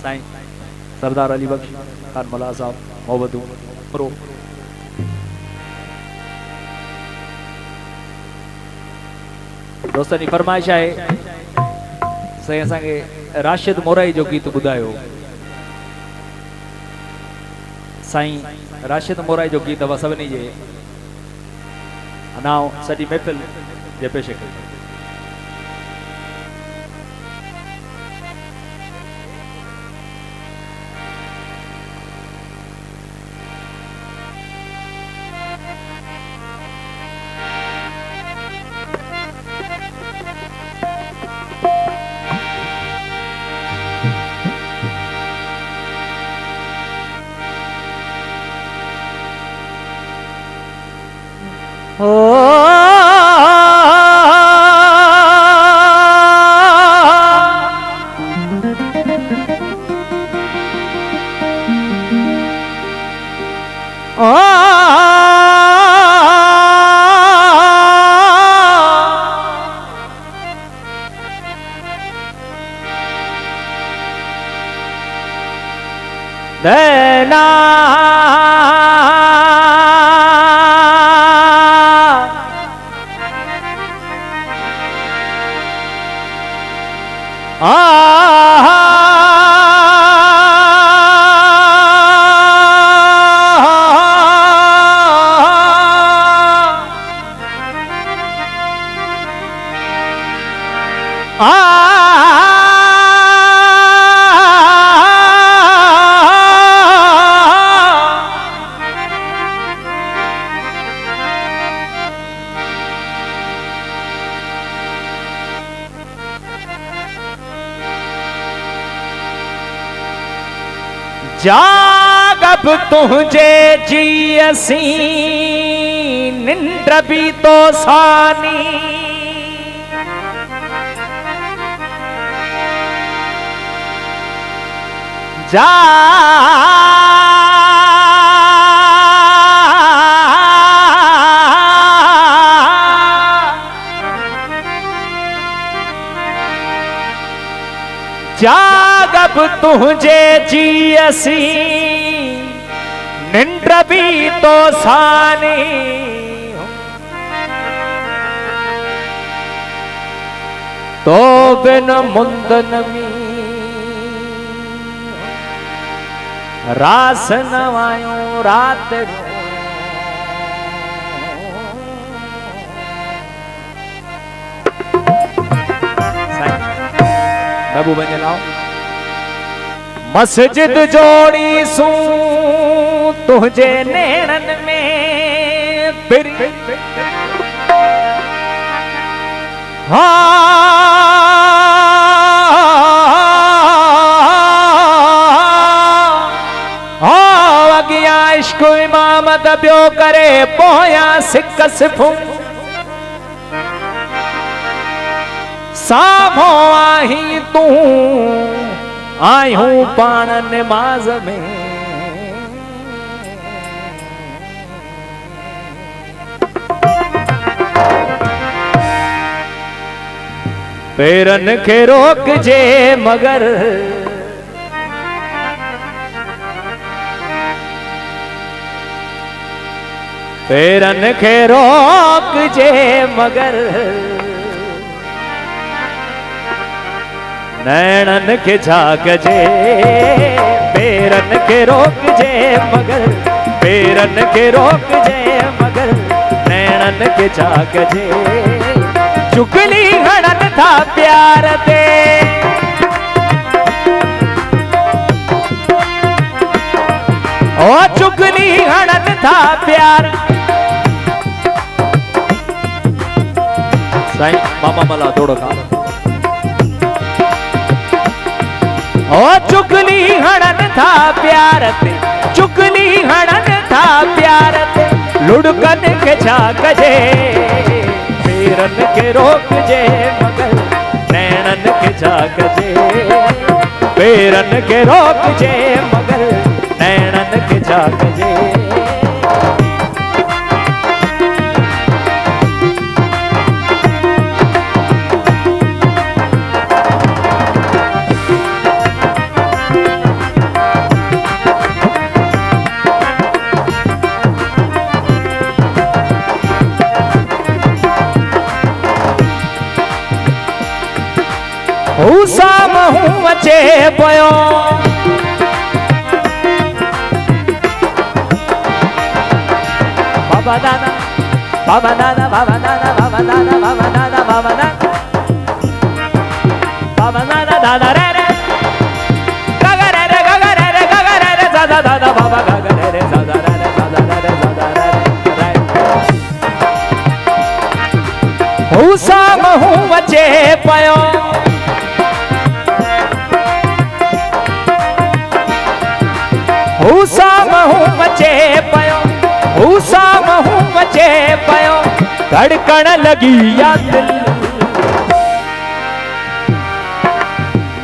साईं सरदार अली बख्श खान मौला साहब मोहब्बतू करो। दोस्तनि फरमाइश है साईं असांखे राशिद मोराई जो गीत ॿुधायो। साईं राशिद मोराई जो गीत असां सभिनी जे अनाव सॼी महफ़िल जे पेश कयो। देना जागब तुझे जियसी निंद्र भी तो सानी जा जागब तुझे जियसी निंद्र भी तो सानी तो बिन मुंदन में रास नवायो रात बाबू बन लाओ। मस्जिद जोड़ी सू तुझे नैणन में फिर अगिया इश्क इमामत पियो करे पोया सिक सिफू सामो आही तू आयूं पाण नमाज में पेरन के रोक जे मगर पेरन के रोक जे मगर नैणन के झाक जे पेरन के रोक जे मगर पेरन के रोक जे मगर नैणन के झाक जे चुगली हड़न था प्यार दे ओ चुगली हड़न था प्यार साईं मामा मला थोड़ो खा ओ चुगली हड़न था प्यार ते चुगली हड़न था प्यार ते लुढ़कन के झाक जे पेरन के रोक जे मगर नैणन के झाक जे पेरन के रोक जे मगर नैणन के झाक जे महू वचे पयो बाबा दादा बाबा दादा बाबा दादा बाबा दादा बाबा दादा बाबा दादा बाबा दादा दादा रे रे गागा रे रे गागा रे रे गागा रे रे दादा दादा बाबा गागा रे रे दादा रे रे दादा रे रे दादा रे रे हुसा महू वचे पयो हुसा महू वचे पयो हुसा महू वचे पयो धड़कण लगी या दिल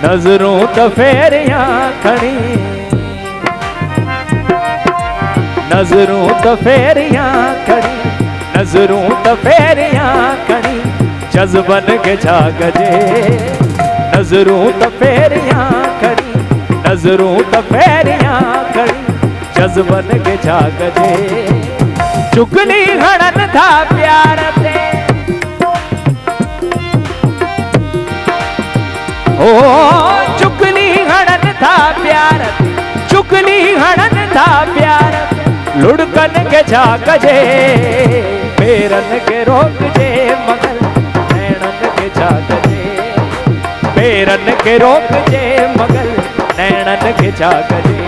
नजरों त फेरियां खड़ी नजरों त फेरियां खड़ी नजरों त फेरियां खड़ी जज्बन के जागजे नजरों त फेरियां खड़ी नजरों त फेरियां खड़ी जज्बन के जागजे चुगली हड़न था प्यार ते ओ चुगली हड़न था प्यार चुगली हड़न था प्यार लुढ़कन के जागजे पेरन के रोक जे मगर नैनन के जागजे पेरन के रोक जे मगर नैनन के जागजे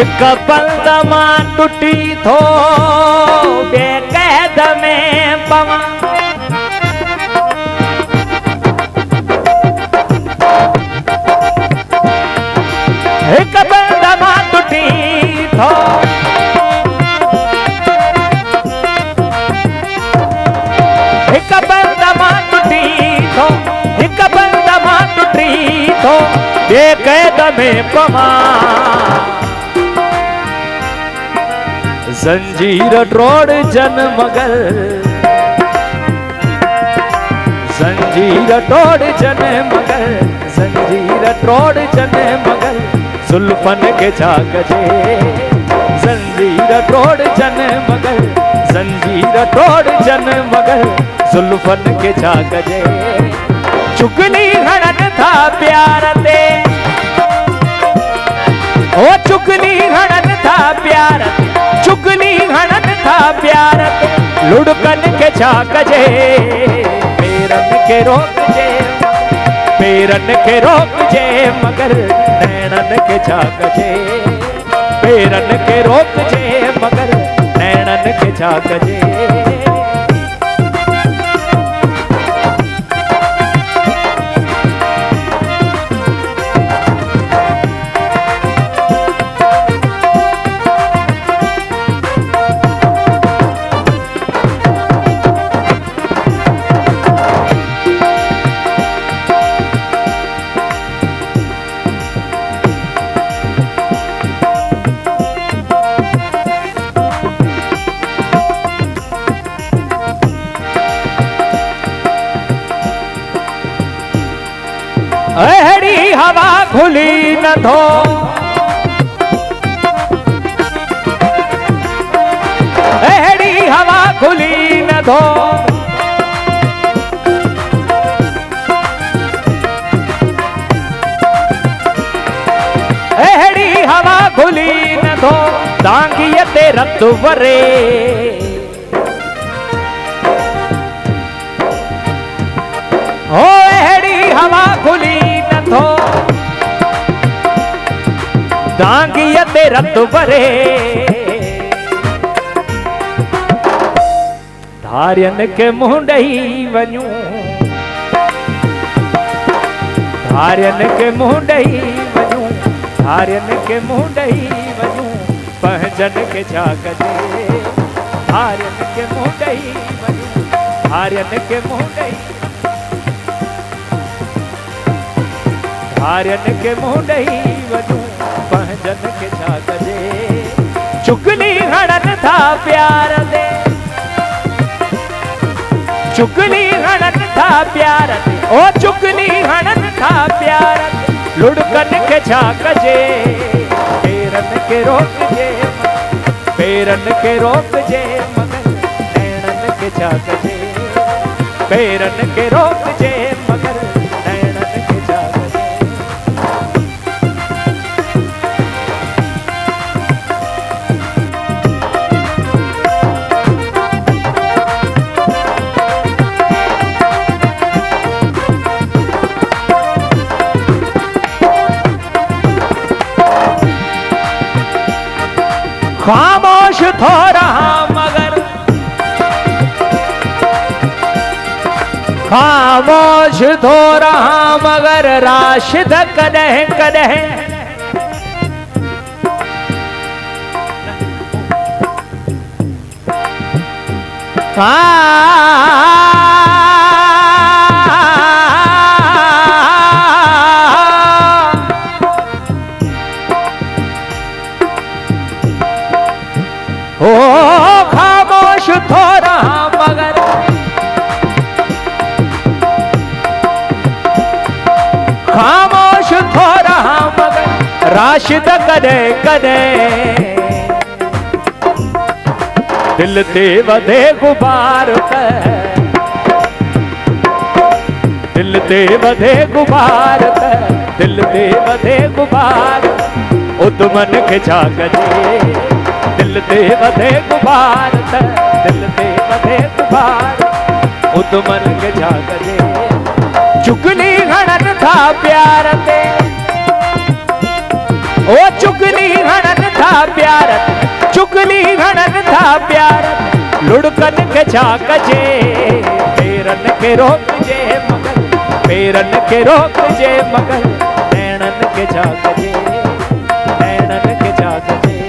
एक बंद मां टूटी थो बेकैद में पवा एक बंद मां टूटी थो एक बंद मां टूटी थो एक बंद मां टूटी थो बेकैद में पवा जंजीर ट्रोड़ जन मगर जंजीर ट्रोड़ जन मगर जंजीर ट्रोड़ जन मगर जुल्फन के जागजे जंजीर ट्रोड़ जन मगर जंजीर ट्रोड़ जन मगर जुल्फन के जागजे चुगली हड़न था प्यार ते ओ चुगली हड़न था प्यार चुगली हड़न था प्यार लुढ़कन के जागजे पेरन के रोक जे पेरन के रोक जे मगर नैनन के जागजे पेरन के रोक जे मगर नैनन के जागजे अहड़ी हवा खुली न थो अहड़ी हवा खुली न थो अहड़ी हवा खुली न थो दांगिय ते रत वरे ओ अहड़ी हवा खुली न थो दांगिय ते रत वरे धारियन के मुंह ॾेई वञूं धारियन के मुंह ॾेई वञूं धारियन के मुंह ॾेई वञूं पंहिंजन के जागजे धारियन के मुंह ॾेई वञूं धारियन के मुंह ॾेई धारियन के मुंह ॾेई वञूं पंहिंजन के जागजे चुगली हड़न था प्यार दे चुगली हणन था प्यार ते ओ चुगली हणन था प्यार ते लुढ़कन के झाक जे पेरन के रोक जे पेरन के रोक जे मगर नैणन के झाक जे पेरन के रोक जे मगर नैणन के झाक जे खामोश थो रहा मगर खामोश थो रहा मगर राशिद कदह कदह ओ खामोश थो रहा मगर खामोश थो रहा मगर राशिद कदे कदे दिल ते वधे गुबार दिल ते वधे गुबार दिल ते वधे गुबार उदमन के झाक जे दिल ते वधे गुबार दिल ते वधे गुबार उदमन के झाक जे चुगली हणन था प्यार ते ओ चुगली हणन था प्यार चुगली हणन था प्यार लुढ़कन के झाक जे पेरन के रोक जे मगर पेरन के रोक जे मगर नैणन के झाक जे नैणन के झाक जे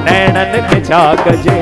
नैणन के झाक जे